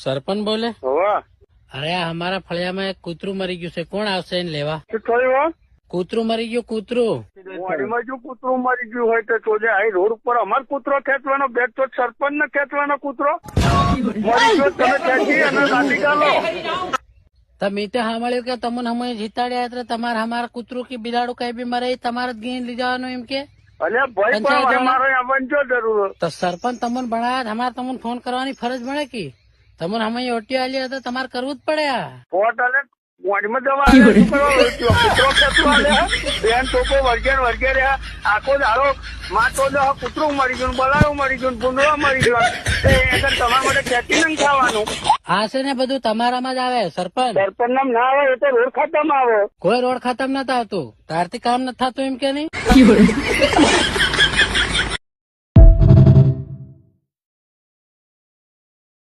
સરપંચ બોલે? હોવા અરે આ અમારા ફળિયામાં એક કૂતરું મરી ગયું છે, કોણ આવશે એને લેવા? શું થયું? કૂતરું મરી ગયું, કૂતરું. વાડીમાં જો કૂતરું મરી ગયું હોય તો જોજે. આ રોડ ઉપર અમાર કૂતરો ખેંચવાનો બેટ તો સરપંચ ને ખેંચવાનો કૂતરો મરી ગયો. તમે ખેંચી અને કાઢી કાઢો. તમે તો સાંભળ્યું કે તમને અમે જીતાડ્યા એટલે તમારે અમારા કૂતરું કે બિલાડું કઈ બી મરે તમારે જ ગઈ લઈ જવાનું એમ કે? અલ્યા ભાઈ પણ અમારે આવવાની જો જરૂર. તો સરપંચ તમને ભણાયા, અમારે તમને ફોન કરવાની ફરજ મળે કે તમને અમે ઓટીઓ આલી તો તમારે કરવું જ પડે. આ ફોટ અને વાડીમાં જવા કૂતરો ખેંચવા આલ્યા બેન ટોપો વર્ગે રહ્યા આખો દાડો માતો કૂતરું મરી ગયું, બલાડું મરી ગયું, ભૂંડવા મરી ગયો. તમારા માટે ખેંચી નહીં ખાવાનું. આ છે ને બધું તમારામાં જ આવે. સરપંચ નામ ના આવે એ તો રોડ ખાતામાં આવે. કોઈ રોડ ખાતામાં નથી આવતું. તારથી કામ નથી થતું એમ કે નહીં?